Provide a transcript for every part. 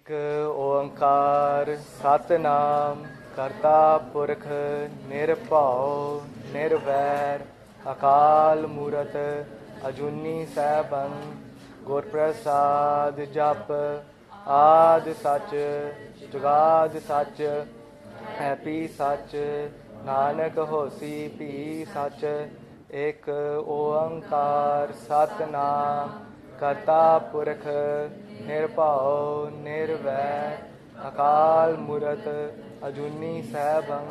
एक ओंकार सतनाम करता पुरख निरभਉ निर्वैर अकाल मूरत अजूनी सैभं गुर प्रसाद जप आद सच जुगाद सच हैपी सच नानक होसी भी सच एक ओंकार सतनाम करता पुरख निरभਉ निर्वैर अकाल मूरत अजूनी सैभं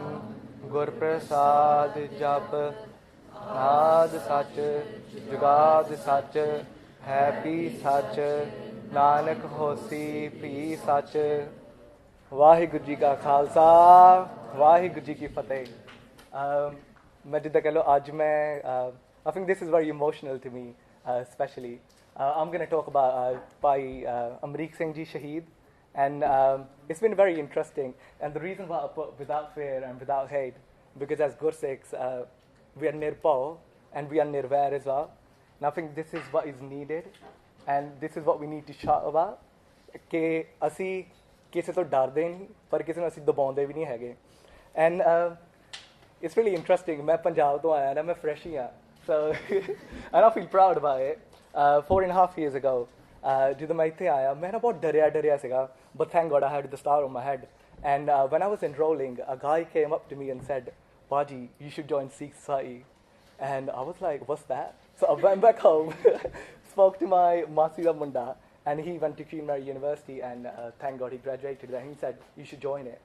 गुर प्रसाद जप आद सच जुगाद सच हैपी सच नानक होसी भी सच। वाहिगुरू जी का खालसा वाहिगुरू जी की फतेह। मैं जिद्दां कह लो अज मैं I think this is very emotional to me especially. I'm going to talk about Bhai Amrik Singh ji Shaheed, and it's been very interesting. And the reason why I put without fear and without hate, because as Gursikhs, we are nirbhau and we are nirvair as well. And I think this is what is needed, and this is what we need to shout about. कि असी किसी तो डरदे नहीं पर किसी ਨੂੰ ਅਸੀਂ ਦਬਾਉਂਦੇ ਵੀ ਨਹੀਂ ਹੈਗੇ। And it's really interesting. मैं पंजाब तो आया ना, मैं fresh ही हाँ, so and I feel proud about it. 4.5 years ago, ਜਦੋਂ ਮੈਂ ਇੱਥੇ ਆਇਆ ਮੈਂ ਨਾ ਬਹੁਤ ਡਰਿਆ ਸੀਗਾ, but thank God I had the star on my head. And when I was enrolling, a guy came up to me and said, Baji, you should join Sikh Society. And I was like, what's that? So I went back home, spoke to my Masi Munda, and he went to Queen Mary University, and thank God he graduated there. He said, you should join it.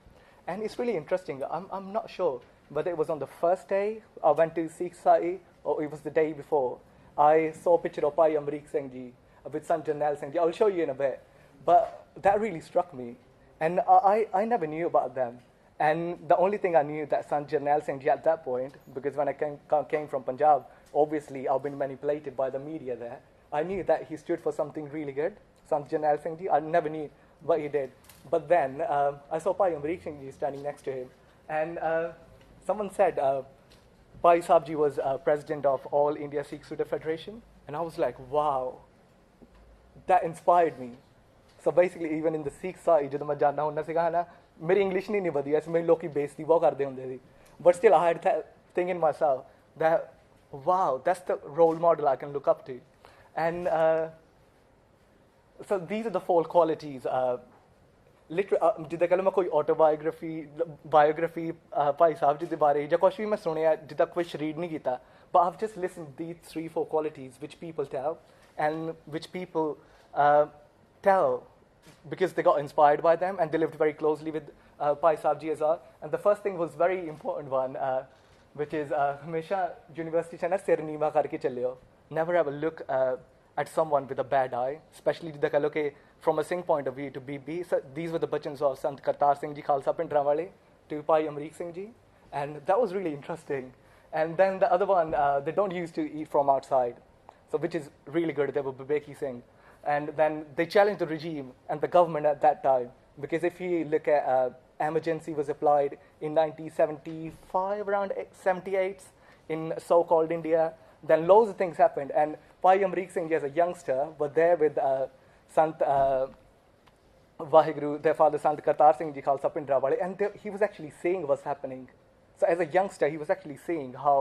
And it's really interesting. I'm not sure whether it was on the first day I went to Sikh Society or it was the day before. I saw a picture of Bhai Amrik Singh ji with Sant Jarnail Singh ji. I'll show you in a bit. But that really struck me. And I never knew about them. And the only thing I knew that Sant Jarnail Singh ji at that point, because when I came from Punjab, obviously I've been manipulated by the media there. I knew that he stood for something really good, Sant Jarnail Singh ji. I never knew what he did. But then I saw Bhai Amrik Singh ji standing next to him. And someone said, Bhai Sahib ji was president of All India Sikh Student Federation. And I was like, wow, that inspired me. So basically, even in the Sikh Society, ਜਦੋਂ ਮੈਂ ਜਾਣਾ ਹੁੰਦਾ ਸੀਗਾ ਨਾ, ਮੇਰੀ English ਨਹੀਂ ਵਧੀਆ ਸੀ, ਮੈਨੂੰ ਲੋਕੀ ਬੇਇੱਜ਼ਤੀ ਬਹੁਤ ਕਰਦੇ ਹੁੰਦੇ ਸੀ. But still, I had that thing in myself that, wow, that's the role model I can look up to. And so these are the 4 qualities. ਜਿੱਦਾਂ ਕਹਿ ਲਓ ਮੈਂ ਕੋਈ biography ਭਾਈ ਸਾਹਿਬ ਜੀ ਦੇ ਬਾਰੇ ਜਾਂ ਕੁਛ ਵੀ ਮੈਂ ਸੁਣਿਆ ਜਿੱਦਾਂ ਕੁਛ ਰੀਡ ਨਹੀਂ ਕੀਤਾ, but I've just listened to these 3-4 qualities which people tell and which people tell because they got inspired by them and they lived very closely with Bhai Sahib ji as well. And the first thing was very important one, which is हमेशा university से ना सिर नीवा करके चलियो. Never ever look at someone with a bad eye, especially जिद्दां कह लो कि from a Singh point of view to BB. So these were the bachans of Sant Kartar Singh ji Khalsa Pindrawale to Bhai Amrik Singh ji, and that was really interesting. And then the other one, they don't used to eat from outside, so which is really good. They were Babeki Singh. And then they challenged the regime and the government at that time, because if you look at emergency was applied in 1975, around 78 in so-called India, then loads of things happened. And Bhai Amrik Singh as a youngster was there with Sant Vaheguru, their father Sant Kartar Singh ji Khalsa Pindrawale, and he was actually seeing what's happening. So as a youngster, he was actually seeing how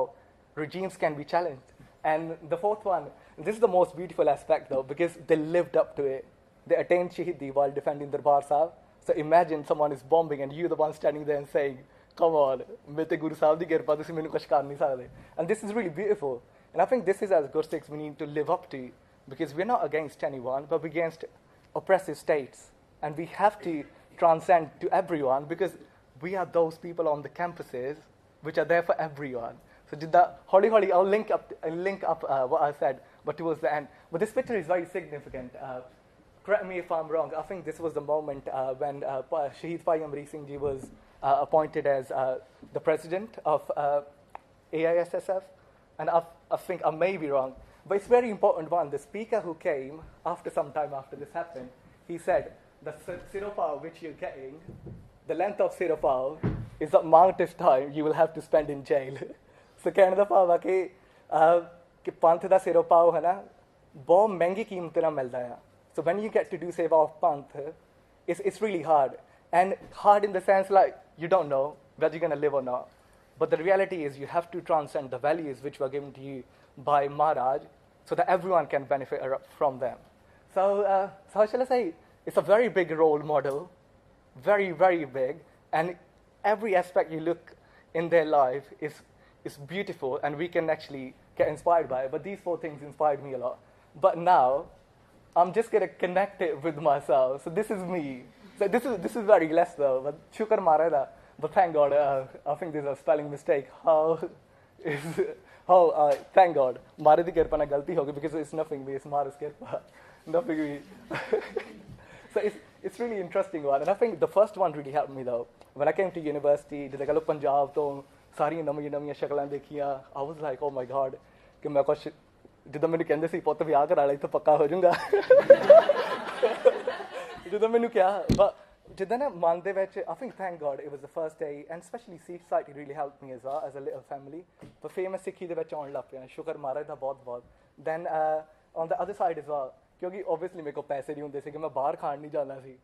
regimes can be challenged. And the 4th one, this is the most beautiful aspect though, because they lived up to it. They attained Shahidi while defending Darbar Sahib. So imagine someone is bombing and you're the one standing there and saying, come on, mete Guru Sahib di kirpa tusi mainu kuch kar nahi sakde. And this is really beautiful. And I think this is, as Gursikhs, we need to live up to, because we're not against anyone, but we're against oppressive states. And we have to transcend to everyone, because we are those people on the campuses which are there for everyone. So holi, I'll link up what I said, but towards the end. But this picture is very significant. Correct me if I'm wrong. I think this was the moment when Shaheed Bhai Amrik Singh ji was appointed as the president of AISSF. And I think I may be wrong, but it's very important one. The speaker who came after some time after this happened, he said, the siropav which you're getting, the length of siropav is the amount of time you will have to spend in jail. So कहने का भाव है कि पंथ दा siropav है ना बहुत महंगी कीमत ना मिलता है. So when you get to do seva of panth, it's really hard. And hard in the sense like you don't know whether you're going to live or not. But the reality is you have to transcend the values which were given to you by Maharaj so that everyone can benefit from them. So how shall I say? It's a very big role model, very, very big. And every aspect you look in their life is beautiful, and we can actually get inspired by it. But these 4 things inspired me a lot. But now, I'm just going to connect it with myself. So this is me. So this is very less though. But shukar marada. But thank God, I think there's a spelling mistake. Thank God. Mare di kirpa na galti hogi because it's nothing me. It's Mara's kirpa. Nothing me. So it's really interesting one. And I think the first one really helped me though. When I came to university, jadon I Punjab to ਸਾਰੀਆਂ ਨਵੀਆਂ ਸ਼ਕਲਾਂ ਦੇਖੀਆਂ I was like, oh my God, ਕਿ ਮੈਂ ਕੁਛ ਜਦੋਂ ਮੈਨੂੰ ਕਹਿੰਦੇ ਸੀ ਪੁੱਤ ਵਿਆਹ ਕਰਾ ਲੈ ਤਾਂ ਪੱਕਾ ਹੋ ਜਾਊਂਗਾ ਜਦੋਂ ਮੈਨੂੰ ਕਿਹਾ ਜਿੱਦਾਂ ਨਾ ਮਨ ਦੇ ਵਿੱਚ I think thank God it was the first day, and especially Sikh society really helped me as well as a little family. But ਫਿਰ ਮੈਂ ਸਿੱਖੀ ਦੇ ਵਿੱਚ ਆਉਣ ਲੱਗ ਪਿਆ, ਸ਼ੁਕਰ ਮਹਾਰਾਜ ਦਾ ਬਹੁਤ then on the other side as well, ਕਿਉਂਕਿ obviously ਮੇਰੇ ਕੋਲ ਪੈਸੇ ਨਹੀਂ ਹੁੰਦੇ ਸੀ ਕਿ ਮੈਂ ਬਾਹਰ ਖਾਣ ਨਹੀਂ ਜਾਂਦਾ ਸੀ.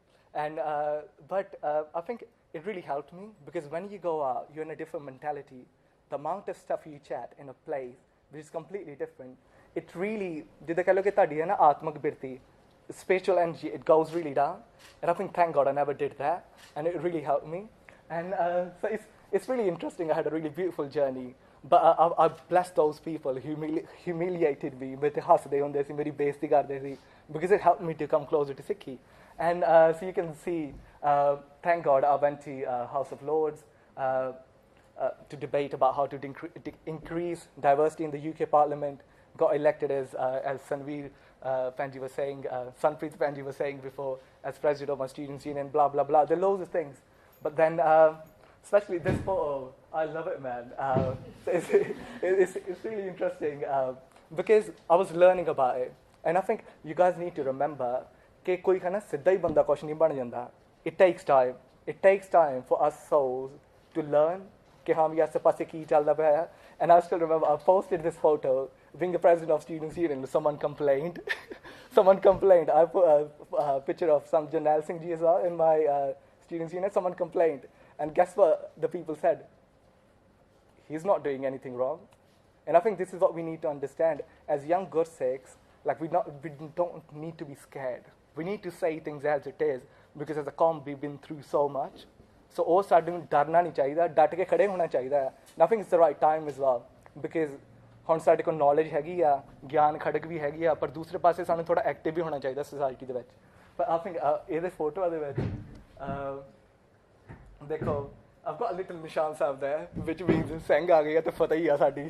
And but I think it really helped me because when you go out, you're in a different mentality. The amount of stuff you chat in a place which is completely different, it really, ਜਿੱਦਾਂ ਕਹ ਲਓ ਕਿ ਤੁਹਾਡੀ ਹੈ ਨਾ ਆਤਮਿਕ ਬਿਰਤੀ, spiritual energy, it goes really down. And I think thank God I never did that, and it really helped me. And so it's really interesting. I had a really beautiful journey. But I blessed those people who humiliated me with ਹੱਸਦੇ ਹੁੰਦੇ ਸੀ, ਮੇਰੀ ਬੇਇੱਜ਼ਤੀ ਕਰਦੇ ਸੀ, because it helped me to come closer to Sikhi. And so you can see, thank God I went to House of Lords to debate about how to increase diversity in the UK Parliament, got elected as Sanveer Panji was saying, Sanpreet Panji was saying before, as president of my students' union, blah, blah, blah. There are loads of things. But then, especially this photo, I love it, man. It's really interesting because I was learning about it. And I think you guys need to remember ਕਿ ਕੋਈ ਹੈ ਨਾ ਸਿੱਧਾ ਹੀ ਬੰਦਾ ਕੁਛ ਨਹੀਂ ਬਣ ਜਾਂਦਾ. It takes time for us souls to learn ਕਿ ਹਾਂ ਵੀ ਆਸੇ ਪਾਸੇ ਕੀ ਚੱਲਦਾ ਪਿਆ ਹੈ. And I still remember I posted this photo being the president of Students' Union. Someone complained. I put a picture of some Janal Singh ji as well in my Students' Union. Someone complained. And guess what the people said? He's not doing anything wrong. And I think this is what we need to understand. As young Gursikhs, like we don't need to be scared. We need to say things as it is, because as a qawm we've been through so much. So ਉਹ ਸਾਨੂੰ ਡਰਨਾ ਨਹੀਂ ਚਾਹੀਦਾ, ਡਟ ਕੇ ਖੜੇ ਹੋਣਾ ਚਾਹੀਦਾ ਹੈ. I think it's the right time as well, because ਹੁਣ ਸਾਡੇ ਕੋਲ ਨੌਲੇਜ ਹੈਗੀ ਆ, ਗਿਆਨ ਖੜਕ ਵੀ ਹੈਗੀ ਆ, ਪਰ ਦੂਸਰੇ ਪਾਸੇ ਸਾਨੂੰ ਥੋੜਾ ਐਕਟਿਵ ਵੀ ਹੋਣਾ ਚਾਹੀਦਾ ਸੋਸਾਇਟੀ ਦੇ ਵਿੱਚ. But I think ਇਹਦੇ ਫੋਟੋਆਂ ਦੇ ਵਿੱਚ ਦੇਖੋ I've got a little nishan Sahib there, which means Singh ਆ ਗਈ ਆ ਤੇ ਫਤਿਹ ਹੀ ਆ ਸਾਡੀ.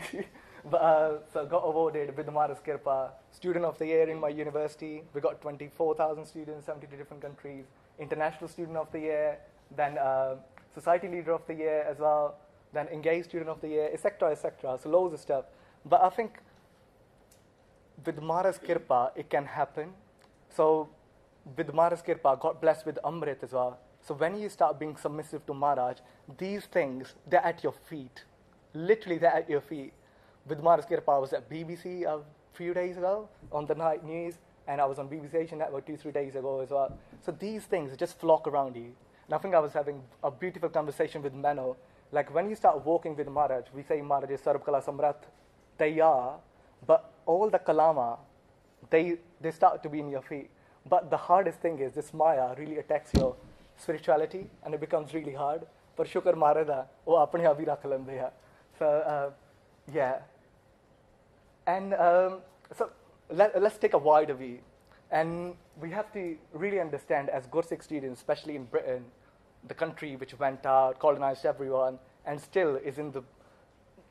So got awarded with Mara's Kirpa, Student of the Year in my university. We got 24,000 students, 72 different countries. International Student of the Year, then Society Leader of the Year as well, then Engaged Student of the Year, etc. So loads of stuff. But I think with Mara's Kirpa, it can happen. So with Mara's Kirpa, I got blessed with Amrit as well. So when you start being submissive to Maharaj, these things, they're at your feet. Literally, they're at your feet. With Mara's Kirpa, I was at BBC a few days ago on the night news, and I was on BBC Asian Network 2-3 days ago as well. So these things just flock around you. And I think I was having a beautiful conversation with Mano. Like when you start walking with Maharaj, we say Maharaj is Sarab Kala Samrat. They are, but all the kalama, they start to be in your feet. But the hardest thing is this Maya really attacks your spirituality, and it becomes really hard. But Shukar Maharaj da, wo apne aap hi rakh lende hai. So yeah. And so let's take a wider view. And we have to really understand, as Gursikh students, especially in Britain, the country which went out, colonized everyone, and still is in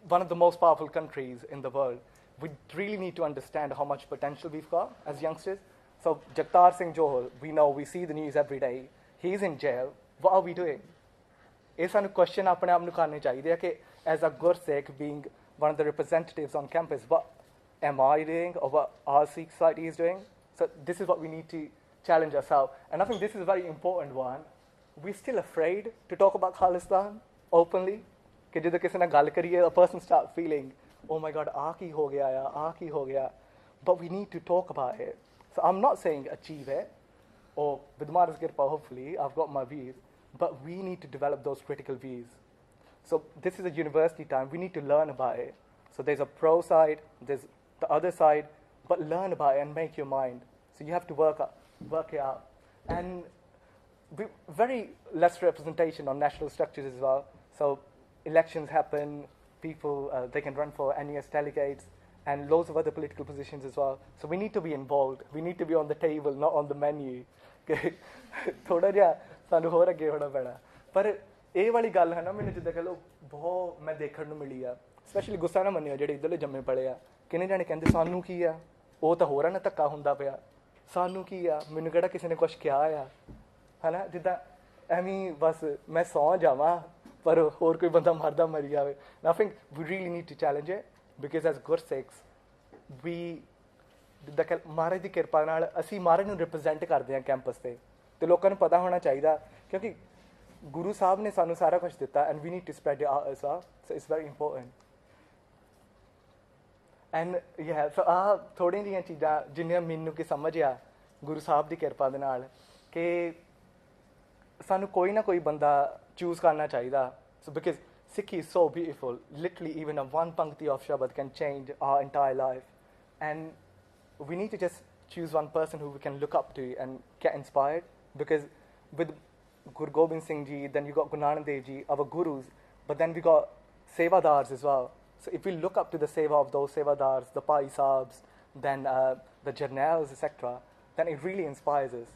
one of the most powerful countries in the world, we really need to understand how much potential we've got as youngsters. So Jagtar Singh Johal, we see the news every day. He's in jail. What are we doing? ਇਹ ਸਾਨੂੰ question ਆਪਣੇ ਆਪ ਨੂੰ ਕਰਨੇ ਚਾਹੀਦੇ ਆ ਕਿ as a Gursikh, being one of the representatives on campus, what am I doing or what our Sikh society is doing? So this is what we need to challenge ourselves. And I think this is a very important one. We're still afraid to talk about Khalistan openly. ਕਿ ਜਦੋਂ ਕਿਸੇ ਨਾਲ ਗੱਲ ਕਰੀਏ, a person start feeling, oh my God, ਆਹ ਕੀ ਹੋ ਗਿਆ. But we need to talk about it. So I'm not saying achieve it, or with Mara's Kirpa, hopefully, I've got my views, but we need to develop those critical views. So this is a university time. We need to learn about it. So there's a pro side, there's the other side, but learn about it and make your mind. So you have to work it out. And very less representation on national structures as well. So elections happen, people, they can run for NES delegates, and loads of other political positions as well. So we need to be involved. We need to be on the table, not on the menu. ਥੋੜਾ ਜਿਹਾ ਸਾਨੂੰ ਹੋਰ ਅੱਗੇ ਹੋਣਾ ਪੈਣਾ ਪਰ ਇਹ ਵਾਲੀ ਗੱਲ ਹੈ ਨਾ ਮੈਨੂੰ ਜਿੱਦਾਂ ਕਹ ਲਓ ਬਹੁਤ ਮੈਂ ਦੇਖਣ ਨੂੰ ਮਿਲੀ ਆ ਸਪੈਸ਼ਲੀ ਗੁੱਸਾ ਨਾ ਮੰਨਿਓ ਜਿਹੜੇ ਇੱਧਰਲੇ ਜੰਮੇ ਪਲੇ ਆ ਕਿੰਨੇ ਜਾਣੇ ਕਹਿੰਦੇ ਸਾਨੂੰ ਕੀ ਆ ਉਹ ਤਾਂ ਹੋਰਾਂ ਨਾਲ ਧੱਕਾ ਹੁੰਦਾ ਪਿਆ ਸਾਨੂੰ ਕੀ ਆ ਮੈਨੂੰ ਕਿਹੜਾ ਕਿਸੇ ਨੇ ਕੁਛ ਕਿਹਾ ਆ ਹੈ ਨਾ ਜਿੱਦਾਂ ਐਵੇਂ ਬਸ ਮੈਂ ਸੌਂ ਜਾਵਾਂ ਪਰ ਹੋਰ ਕੋਈ ਬੰਦਾ ਮਰਦਾ ਮਰੀ ਜਾਵੇ I think we really need to challenge it because as Gursikhs we ਜਿੱਦਾਂ ਕਿ ਮਹਾਰਾਜ ਦੀ ਕਿਰਪਾ ਨਾਲ ਅਸੀਂ ਮਹਾਰਾਜ ਨੂੰ ਰਿਪਰੈਜ਼ੈਂਟ ਕਰਦੇ ਹਾਂ ਕੈਂਪਸ 'ਤੇ ਅਤੇ ਲੋਕਾਂ ਨੂੰ ਪਤਾ ਹੋਣਾ ਚਾਹੀਦਾ ਕਿਉਂਕਿ ਗੁਰੂ ਸਾਹਿਬ ਨੇ ਸਾਨੂੰ ਸਾਰਾ ਕੁਛ ਦਿੱਤਾ and we need to spread it so it's very important and so ah ਥੋੜ੍ਹੀਆਂ ਜਿਹੀਆਂ ਚੀਜ਼ਾਂ ਜਿੰਨੀਆਂ ਮੈਨੂੰ ਕਿ ਸਮਝ ਆ ਗੁਰੂ ਸਾਹਿਬ ਦੀ ਕਿਰਪਾ ਦੇ ਨਾਲ ਕਿ ਸਾਨੂੰ ਕੋਈ ਨਾ ਕੋਈ ਬੰਦਾ ਚੂਜ਼ ਕਰਨਾ ਚਾਹੀਦਾ ਸੋ because Sikhi is so beautiful. Literally, even a one pankti of Shabad can change our entire life. And we need to just choose one person who we can look up to and get inspired. Because with Guru Gobind Singh Ji, then you got Guru Nanak Dev Ji, our gurus, but then we got Sevadars as well. So if we look up to the Seva of those Sevadars, the Pai Saabs, then the Jarnails, etc., then it really inspires us.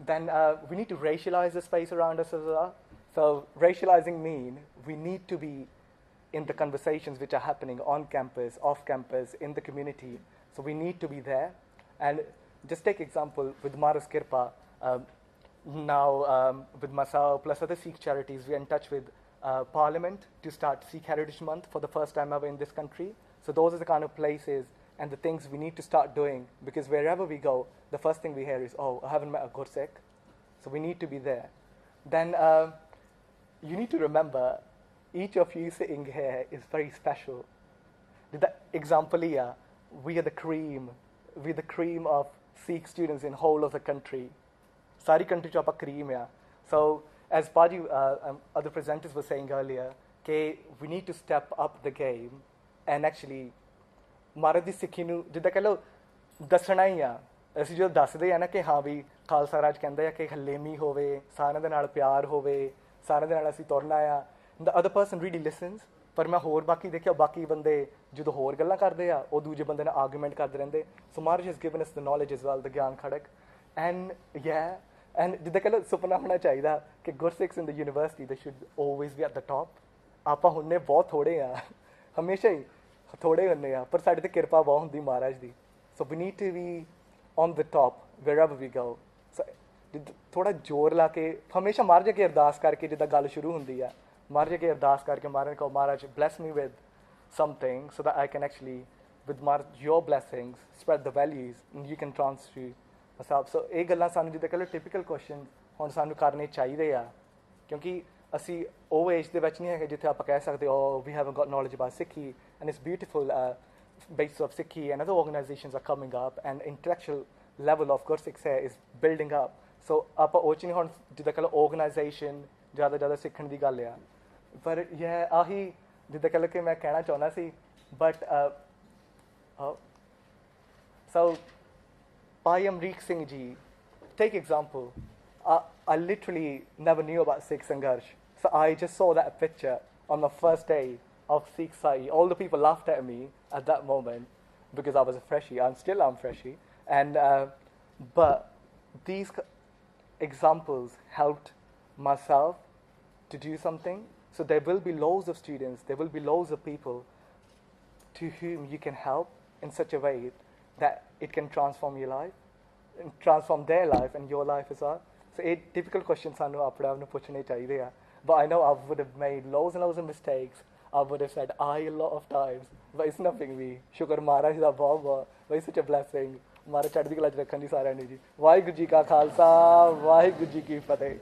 Then we need to racialize the space around us as well. So racializing mean we need to be in the conversations which are happening on campus, off campus, in the community. So we need to be there. And just take example with Mara's Kirpa, now with myself plus other Sikh charities, we are in touch with Parliament to start Sikh Heritage Month for the first time ever in this country. So those are the kind of places and the things we need to start doing because wherever we go, the first thing we hear is, oh, I haven't met a Gursikh. So we need to be there. Then you need to remember each of you sitting here is very special. The example here, we are the cream of Sikh students in whole of the country. Sari country chapa cream ya. So as Paji other presenters were saying earlier, we need to step up the game and actually Maharaj di Sikhi nu ਜਿੱਦਾਂ ਕਹ ਲਓ ਦੱਸਣਾ ਹੀ ਆ ਅਸੀਂ ਜਦੋਂ ਦੱਸਦੇ ਆ ਨਾ ਕਿ ਹਾਂ ਵੀ ਖਾਲਸਾ ਰਾਜ ਕਹਿੰਦਾ ਆ ਕਿ ਹਲੇਮੀ ਹੋਵੇ ਸਾਰਿਆਂ ਦੇ ਨਾਲ ਪਿਆਰ ਹੋਵੇ ਸਾਰਿਆਂ ਦੇ ਨਾਲ ਅਸੀਂ ਤੁਰਨਾ ਆ the other person really listens ਪਰ ਮੈਂ ਹੋਰ ਬਾਕੀ ਦੇਖਿਆ ਬਾਕੀ ਬੰਦੇ ਜਦੋਂ ਹੋਰ ਗੱਲਾਂ ਕਰਦੇ ਆ ਉਹ ਦੂਜੇ ਬੰਦੇ ਨਾਲ ਆਰਗੂਮੈਂਟ ਕਰਦੇ ਰਹਿੰਦੇ ਸੋ Maharaj has given us the knowledge as well, the ਗਿਆਨ ਖੜਕ and ਜਿੱਦਾਂ ਕਹ ਲਓ ਸੁਪਨਾ ਹੋਣਾ ਚਾਹੀਦਾ ਕਿ Gursikhs in the university they should always be at the top ਆਪਾਂ ਹੁੰਨੇ ਬਹੁਤ ਥੋੜ੍ਹੇ ਆ ਹਮੇਸ਼ਾ ਹੀ ਥੋੜ੍ਹੇ ਹੁੰਦੇ ਆ ਪਰ ਸਾਡੇ 'ਤੇ ਕਿਰਪਾ ਬਹੁਤ ਹੁੰਦੀ ਮਹਾਰਾਜ ਦੀ ਸੋ we need to be on the top wherever we go so ਥੋੜ੍ਹਾ ਜ਼ੋਰ ਲਾ ਕੇ ਹਮੇਸ਼ਾ ਮਹਾਰਾਜ ਅੱਗੇ ਅਰਦਾਸ ਕਰਕੇ ਜਿੱਦਾਂ ਗੱਲ ਸ਼ੁਰੂ ਹੁੰਦੀ ਆ ਮਹਾਰਾਜ ਅੱਗੇ ਅਰਦਾਸ ਕਰਕੇ ਮਹਾਰਾਜ ਕਹੋ ਮਹਾਰਾਜ bless me with something so that I can actually with your blessings spread the values and you can transfer myself so ਇਹ ਗੱਲਾਂ ਸਾਨੂੰ ਜਿੱਦਾਂ ਕਹਿ ਲਓ ਟਿਪੀਕਲ ਕੁਐਸਚਨ ਹੁਣ ਸਾਨੂੰ ਕਰਨੇ ਚਾਹੀਦੇ ਆ ਕਿਉਂਕਿ ਅਸੀਂ ਉਹ ਏਜ ਦੇ ਵਿੱਚ ਨਹੀਂ ਹੈਗੇ ਜਿੱਥੇ ਆਪਾਂ ਕਹਿ ਸਕਦੇ oh we haven't got knowledge about Sikhi and it's beautiful basis of Sikhi and other organizations are coming up and intellectual level of Gursikhs is building up so ਆਪਾਂ ਉਹ 'ਚ ਨਹੀਂ ਹੁਣ ਜਿੱਦਾਂ ਕਹਿ ਲਓ ਆਰਗੇਨਾਈਜੇਸ਼ਨ ਜ਼ਿਆਦਾ ਸਿੱਖਣ ਦੀ ਗੱਲ ਆ ਪਰ ਇਹ ਆਹੀ ਜਿੱਦਾਂ ਕਹਿ ਲਓ ਕਿ ਮੈਂ ਕਹਿਣਾ ਚਾਹੁੰਦਾ ਸੀ but so Bhai Amrik Singh Ji, take example. I literally never knew about Sikh Sangharsh. So I just saw that picture on the first day of Sikh Sai. All the people laughed at me at that moment because I was a freshie. I'm freshie. And but these examples helped myself to do something. So there will be loads of students, there will be loads of people to whom you can help in such a way that it can transform your life, and transform their life and your life as well. So a typical question ਸਾਨੂੰ ਆਪਣੇ ਆਪ ਨੂੰ ਪੁੱਛਣੇ ਚਾਹੀਦੇ ਆ but I know I would have made loads and loads of mistakes. I would have said I a lot of times but it's nothing me. ਸ਼ੁਕਰ ਮਹਾਰਾਜ ਦਾ ਬਹੁਤ it's such a blessing. ਮਹਾਰਾਜ ਚੜ੍ਹਦੀ ਕਲਾ 'ਚ ਰੱਖਣ ਦੀ ਸਾਰਿਆਂ ਨੂੰ ਜੀ ਵਾਹਿਗੁਰੂ ਜੀ ਕਾ ਖਾਲਸਾ ਵਾਹਿਗੁਰੂ ਜੀ ਕੀ ਫਤਿਹ